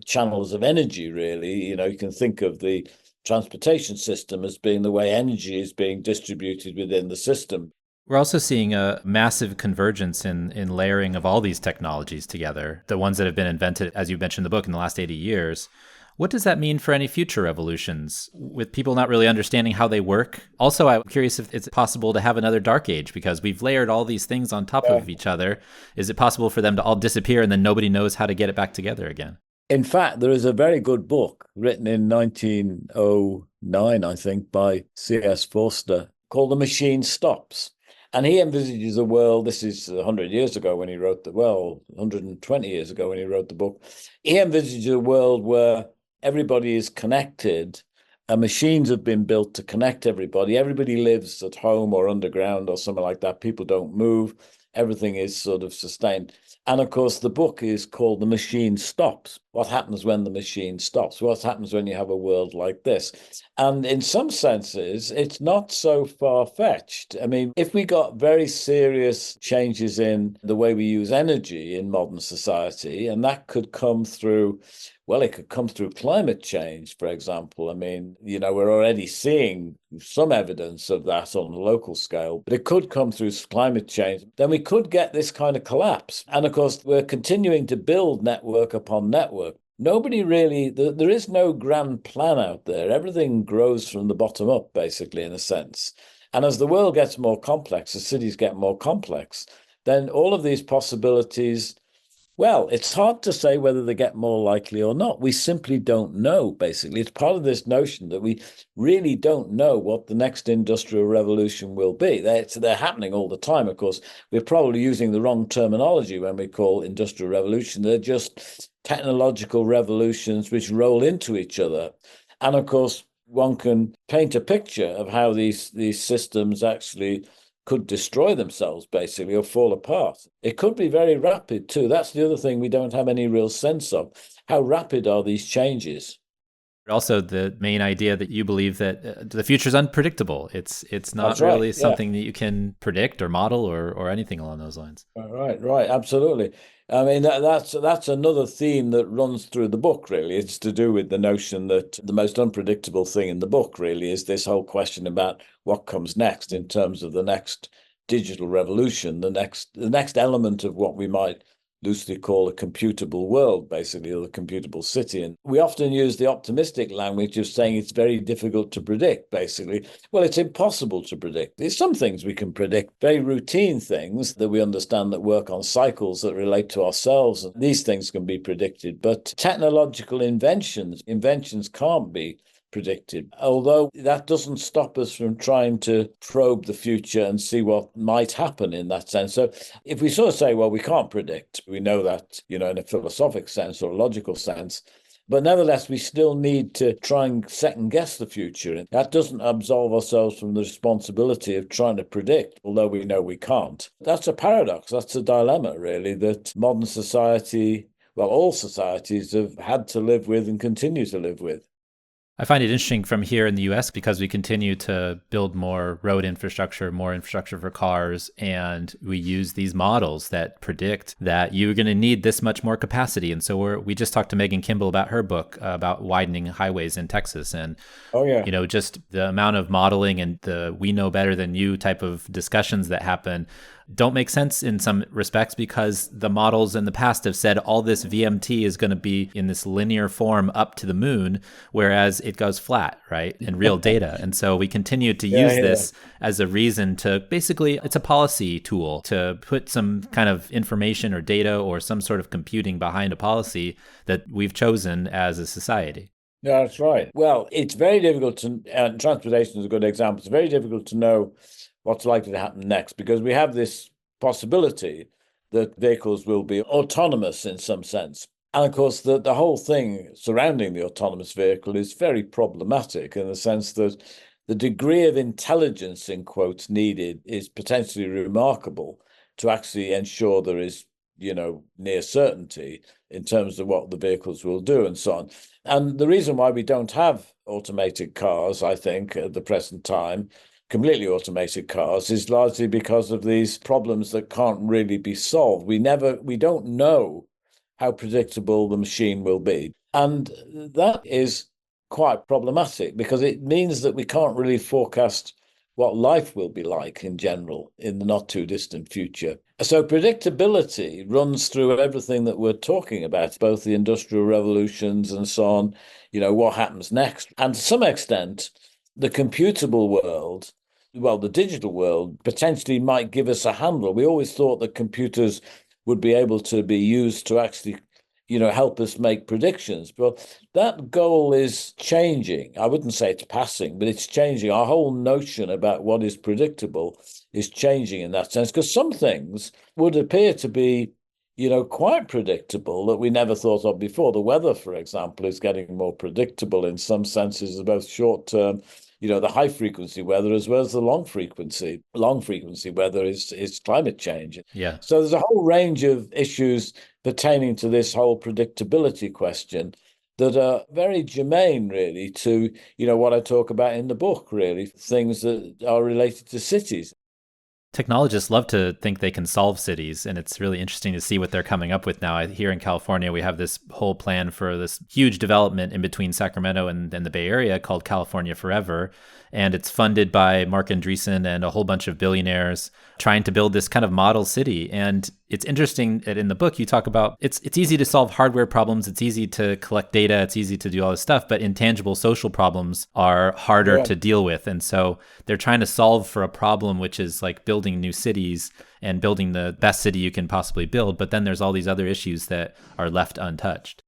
channels of energy, really. You can think of the transportation system as being the way energy is being distributed within the system. We're also seeing a massive convergence in layering of all these technologies together, the ones that have been invented, as you mentioned in the book, in the last 80 years. What does that mean for any future revolutions, with people not really understanding how they work? Also, I'm curious if it's possible to have another dark age, because we've layered all these things on top of each other. Is it possible for them to all disappear and then nobody knows how to get it back together again? In fact, there is a very good book written in 1909, I think, by C.S. Forster called The Machine Stops. And he envisages a world, this is 100 years ago when he wrote 120 years ago when he wrote the book. He envisages a world where everybody is connected and machines have been built to connect everybody. Everybody lives at home or underground or something like that. People don't move. Everything is sort of sustained. And of course, the book is called The Machine Stops. What happens when the machine stops? What happens when you have a world like this? And in some senses, it's not so far-fetched. I mean, if we got very serious changes in the way we use energy in modern society, and that could come through, well, it could come through climate change, for example. I mean, we're already seeing some evidence of that on a local scale, but it could come through climate change. Then we could get this kind of collapse. And of course, we're continuing to build network upon network. Nobody really, there is no grand plan out there. Everything grows from the bottom up, basically, in a sense. And as the world gets more complex, as cities get more complex, then all of these possibilities, Well, it's hard to say whether they get more likely or not. We simply don't know, basically. It's part of this notion that we really don't know what the next industrial revolution will be. They're happening all the time, of course. We're probably using the wrong terminology when we call industrial revolution. They're just technological revolutions which roll into each other. And of course, one can paint a picture of how these systems actually could destroy themselves, basically, or fall apart. It could be very rapid, too. That's the other thing we don't have any real sense of. How rapid are these changes? Also, the main idea that you believe that the future is unpredictable. It's not That's right. really Yeah. something that you can predict or model or anything along those lines. Right, absolutely. I mean, that's another theme that runs through the book, really. It's to do with the notion that the most unpredictable thing in the book, really, is this whole question about what comes next in terms of the next digital revolution, the next element of what we might loosely call a computable world, basically, or the computable city. And we often use the optimistic language of saying it's very difficult to predict, basically. Well, it's impossible to predict. There's some things we can predict, very routine things that we understand that work on cycles that relate to ourselves. And these things can be predicted, but technological inventions can't be predicted. Although that doesn't stop us from trying to probe the future and see what might happen in that sense. So if we sort of say, well, we can't predict, we know that, in a philosophic sense or a logical sense. But nevertheless, we still need to try and second guess the future. And that doesn't absolve ourselves from the responsibility of trying to predict, although we know we can't. That's a paradox. That's a dilemma, really, that modern society, well, all societies have had to live with and continue to live with. I find it interesting from here in the US because we continue to build more road infrastructure, more infrastructure for cars, and we use these models that predict that you're going to need this much more capacity. And so we just talked to Megan Kimball about her book about widening highways in Texas. And Oh, yeah. just the amount of modeling and the we know better than you type of discussions that happen don't make sense in some respects because the models in the past have said all this VMT is going to be in this linear form up to the moon, whereas it goes flat, right, in real data. And so we continue to use this as a reason to basically, it's a policy tool to put some kind of information or data or some sort of computing behind a policy that we've chosen as a society. Yeah, that's right. Well, it's very difficult and transportation is a good example. It's very difficult to know what's likely to happen next because we have this possibility that vehicles will be autonomous in some sense. And of course, the whole thing surrounding the autonomous vehicle is very problematic in the sense that the degree of intelligence, in quotes, needed is potentially remarkable to actually ensure there is, near certainty in terms of what the vehicles will do and so on. And the reason why we don't have automated cars, I think, at the present time, completely automated cars, is largely because of these problems that can't really be solved. We don't know how predictable the machine will be. And that is quite problematic because it means that we can't really forecast what life will be like in general in the not too distant future. So predictability runs through everything that we're talking about, both the industrial revolutions and so on, what happens next. And to some extent, the computable world, well, the digital world potentially might give us a handle. We always thought that computers would be able to be used to actually, help us make predictions. But that goal is changing. I wouldn't say it's passing, but it's changing. Our whole notion about what is predictable is changing in that sense, because some things would appear to be, quite predictable that we never thought of before. The weather, for example, is getting more predictable in some senses, both short term, the high frequency weather as well as the long frequency. Long frequency weather is climate change. Yeah. So there's a whole range of issues pertaining to this whole predictability question that are very germane, really, to, what I talk about in the book, really, things that are related to cities. Technologists love to think they can solve cities, and it's really interesting to see what they're coming up with now. Here in California, we have this whole plan for this huge development in between Sacramento and the Bay Area called California Forever, and it's funded by Mark Andreessen and a whole bunch of billionaires trying to build this kind of model city. And It's interesting that in the book you talk about it's easy to solve hardware problems, it's easy to collect data, it's easy to do all this stuff, but intangible social problems are harder to deal with. And so they're trying to solve for a problem which is like building new cities and building the best city you can possibly build, but then there's all these other issues that are left untouched.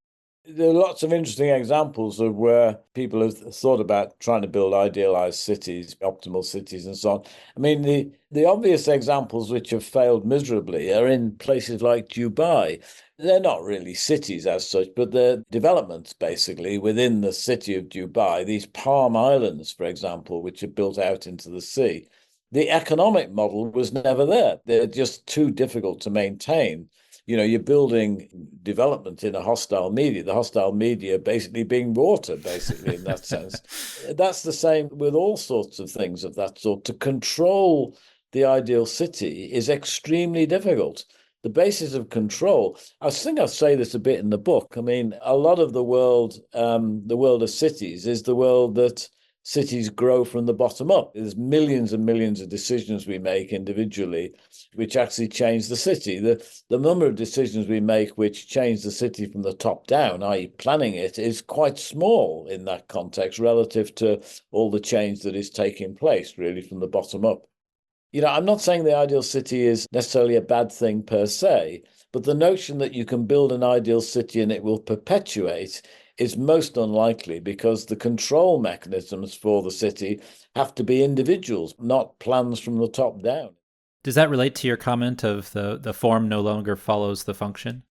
There are lots of interesting examples of where people have thought about trying to build idealized cities, optimal cities, and so on. I mean, the obvious examples which have failed miserably are in places like Dubai. They're not really cities as such, but they're developments basically within the city of Dubai. These Palm Islands, for example, which are built out into the sea. The economic model was never there. They're just too difficult to maintain. You're building development in a hostile media, the hostile media basically being water, basically, in that sense. That's the same with all sorts of things of that sort. To control the ideal city is extremely difficult. The basis of control, I think I say this a bit in the book. I mean, a lot of the world of cities is the world that cities grow from the bottom up. There's millions and millions of decisions we make individually which actually change the city. The number of decisions we make which change the city from the top down, i.e. planning it, is quite small in that context relative to all the change that is taking place really from the bottom up. I'm not saying the ideal city is necessarily a bad thing per se, but the notion that you can build an ideal city and it will perpetuate is most unlikely because the control mechanisms for the city have to be individuals, not plans from the top down. Does that relate to your comment of the form no longer follows the function?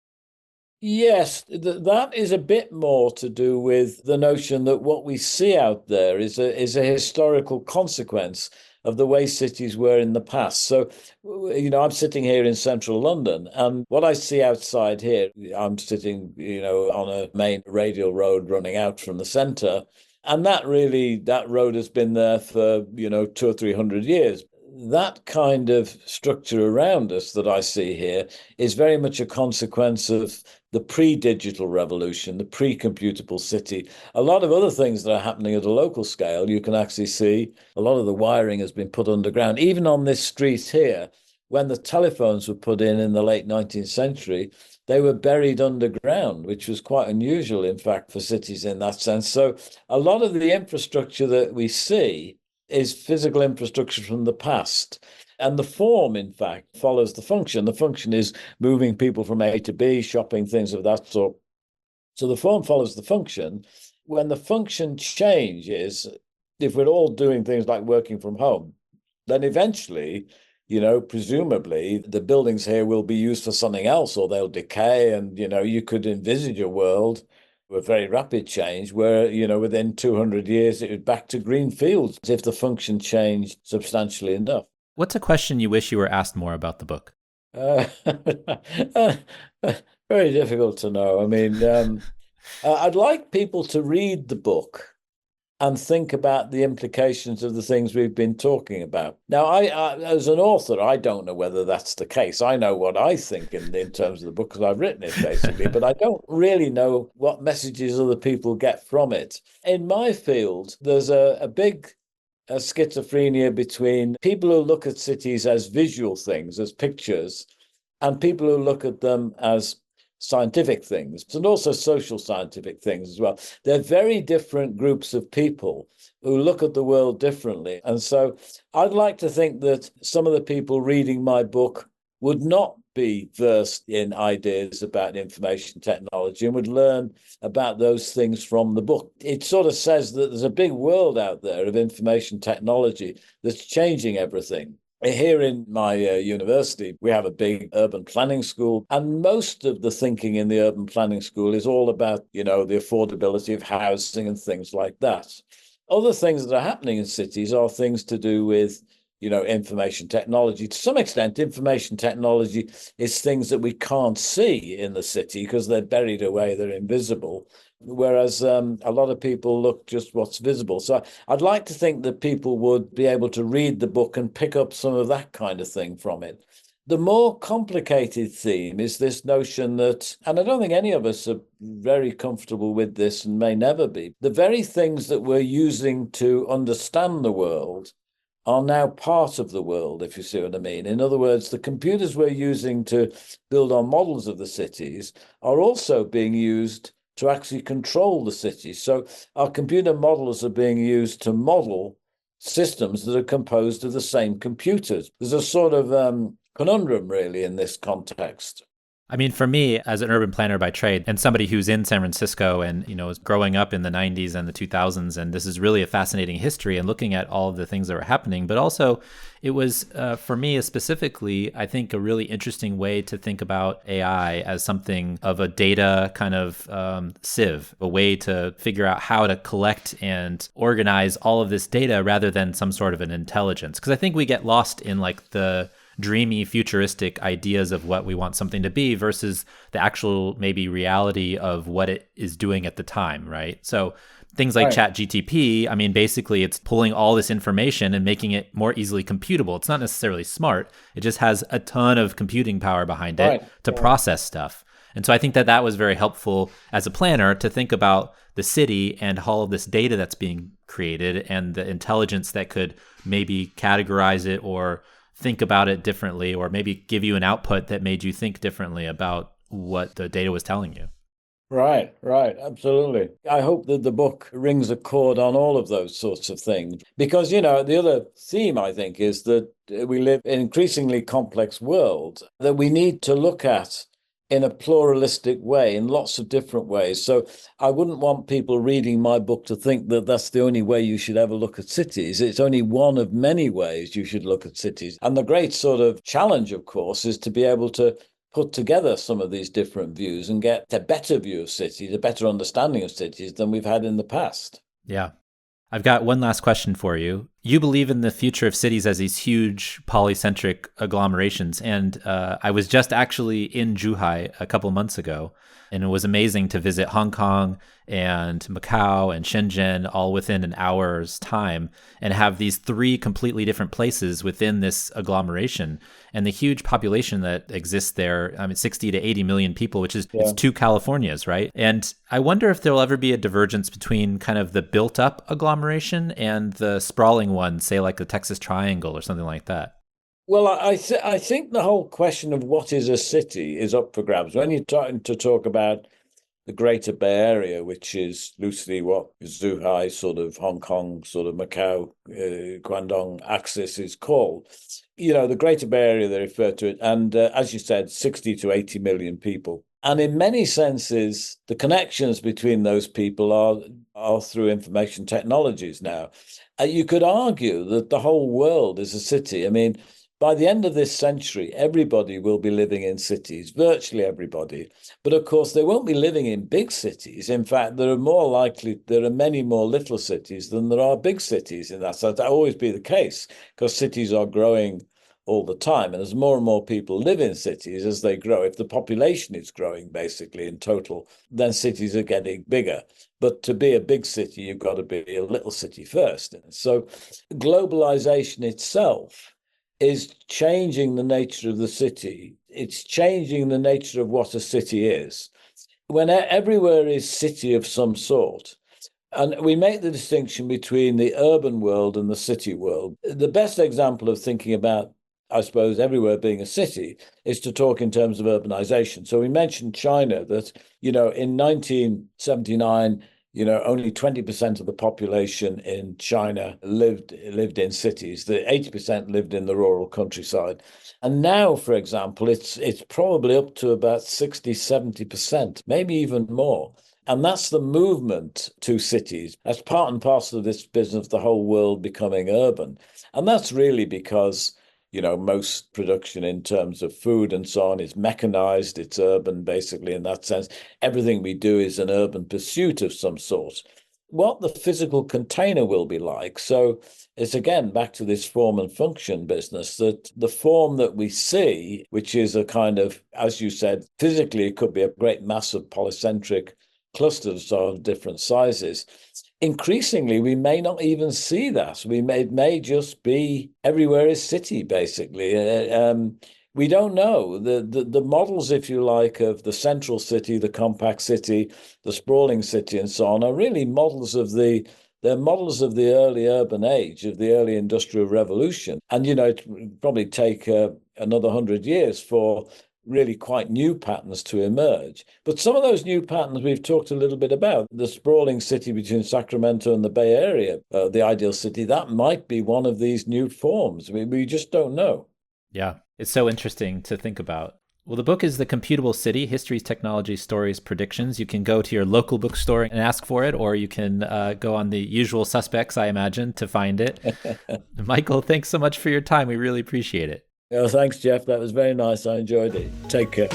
Yes, that is a bit more to do with the notion that what we see out there is a historical consequence of the way cities were in the past. So, I'm sitting here in central London, and what I see outside here, I'm sitting, on a main radial road running out from the centre. And that road has been there for, 200 or 300 years. That kind of structure around us that I see here is very much a consequence of the pre-digital revolution, the pre-computable city. A lot of other things that are happening at a local scale, you can actually see a lot of the wiring has been put underground. Even on this street here, when the telephones were put in the late 19th century, they were buried underground, which was quite unusual, in fact, for cities in that sense. So a lot of the infrastructure that we see is physical infrastructure from the past. And the form, in fact, follows the function. The function is moving people from A to B, shopping, things of that sort. So the form follows the function. When the function changes, if we're all doing things like working from home, then eventually, presumably the buildings here will be used for something else or they'll decay. And, you could envisage a world with very rapid change where, within 200 years, it would back to green fields if the function changed substantially enough. What's a question you wish you were asked more about the book? Very difficult to know. I mean, I'd like people to read the book and think about the implications of the things we've been talking about. Now, I as an author, I don't know whether that's the case. I know what I think in terms of the book because I've written it, basically, but I don't really know what messages other people get from it. In my field, there's a big schizophrenia between people who look at cities as visual things, as pictures, and people who look at them as scientific things and also social scientific things as well. They're very different groups of people who look at the world differently. And so I'd like to think that some of the people reading my book would not be versed in ideas about information technology and would learn about those things from the book. It sort of says that there's a big world out there of information technology that's changing everything. Here in my university, we have a big urban planning school, and most of the thinking in the urban planning school is all about, the affordability of housing and things like that. Other things that are happening in cities are things to do with, information technology. To some extent, information technology is things that we can't see in the city because they're buried away, they're invisible. Whereas a lot of people look just what's visible. So I'd like to think that people would be able to read the book and pick up some of that kind of thing from it. The more complicated theme is this notion that, and I don't think any of us are very comfortable with this and may never be, the very things that we're using to understand the world are now part of the world, if you see what I mean. In other words, the computers we're using to build our models of the cities are also being used to actually control the cities. So our computer models are being used to model systems that are composed of the same computers. There's a sort of conundrum, really, in this context. I mean, for me, as an urban planner by trade and somebody who's in San Francisco and, was growing up in the 90s and the 2000s, and this is really a fascinating history and looking at all of the things that were happening. But also, it was, for me specifically, I think a really interesting way to think about AI as something of a data kind of sieve, a way to figure out how to collect and organize all of this data rather than some sort of an intelligence. Because I think we get lost in like the dreamy futuristic ideas of what we want something to be versus the actual maybe reality of what it is doing at the time, right? So things like ChatGTP, I mean, basically it's pulling all this information and making it more easily computable. It's not necessarily smart. It just has a ton of computing power behind it to process stuff. And so I think that that was very helpful as a planner to think about the city and all of this data that's being created and the intelligence that could maybe categorize it or think about it differently, or maybe give you an output that made you think differently about what the data was telling you. Right, absolutely. I hope that the book rings a chord on all of those sorts of things. Because, the other theme, I think, is that we live in an increasingly complex world that we need to look at in a pluralistic way, in lots of different ways. So I wouldn't want people reading my book to think that that's the only way you should ever look at cities. It's only one of many ways you should look at cities. And the great sort of challenge, of course, is to be able to put together some of these different views and get a better view of cities, a better understanding of cities than we've had in the past. Yeah. I've got one last question for you. You believe in the future of cities as these huge polycentric agglomerations. And I was just actually in Zhuhai a couple months ago, and it was amazing to visit Hong Kong and Macau and Shenzhen all within an hour's time and have these three completely different places within this agglomeration and the huge population that exists there. I mean, 60 to 80 million people, which is it's two Californias, right? And I wonder if there will ever be a divergence between kind of the built up agglomeration and the sprawling one, say like the Texas Triangle or something like that. Well, I think the whole question of what is a city is up for grabs. When you're starting to talk about the Greater Bay Area, which is loosely what Zhuhai, sort of Hong Kong, sort of Macau, Guangdong axis is called. The Greater Bay Area, they refer to it. And as you said, 60 to 80 million people. And in many senses, the connections between those people are through information technologies now. You could argue that the whole world is a city. I mean, by the end of this century, everybody will be living in cities, virtually everybody. But of course, they won't be living in big cities. In fact, there are many more little cities than there are big cities in that. So that'll always be the case because cities are growing all the time. And as more and more people live in cities as they grow, if the population is growing basically in total, then cities are getting bigger. But to be a big city, you've got to be a little city first. So globalization itself is changing the nature of the city. It's changing the nature of what a city is. When everywhere is city of some sort, and we make the distinction between the urban world and the city world. The best example of thinking about, I suppose, everywhere being a city is to talk in terms of urbanization. So we mentioned China, that, in 1979, only 20% of the population in China lived in cities. The 80% lived in the rural countryside. And now, for example, it's probably up to about 60, 70%, maybe even more. And that's the movement to cities. That's part and parcel of this business of the whole world becoming urban. And that's really because most production in terms of food and so on is mechanized. It's urban, basically, in that sense. Everything we do is an urban pursuit of some sort. What the physical container will be like. So it's again back to this form and function business, that the form that we see, which is a kind of, as you said, physically, it could be a great mass of polycentric clusters of different sizes. Increasingly, we may not even see that. It may just be everywhere is city, basically. We don't know. The models, if you like, of the central city, the compact city, the sprawling city, and so on, are really models of the They're models of the early urban age, of the early industrial revolution. And, it would probably take another 100 years for really quite new patterns to emerge. But some of those new patterns we've talked a little bit about, the sprawling city between Sacramento and the Bay Area, the ideal city, that might be one of these new forms. We just don't know. Yeah, it's so interesting to think about. Well, the book is The Computable City, Histories, Technology, Stories, Predictions. You can go to your local bookstore and ask for it, or you can go on the usual suspects, I imagine, to find it. Michael, thanks so much for your time. We really appreciate it. Oh, thanks, Jeff. That was very nice. I enjoyed it. Take care.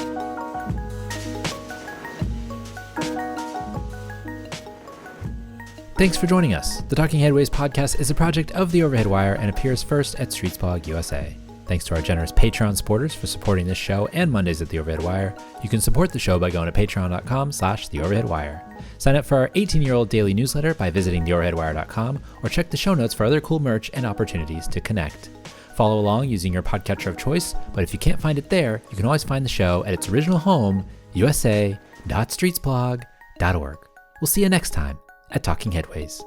Thanks for joining us. The Talking Headways podcast is a project of The Overhead Wire and appears first at Streetsblog USA. Thanks to our generous Patreon supporters for supporting this show and Mondays at The Overhead Wire. You can support the show by going to patreon.com/theoverheadwire. Sign up for our 18-year-old daily newsletter by visiting theoverheadwire.com or check the show notes for other cool merch and opportunities to connect. Follow along using your podcatcher of choice, but if you can't find it there, you can always find the show at its original home, usa.streetsblog.org. We'll see you next time at Talking Headways.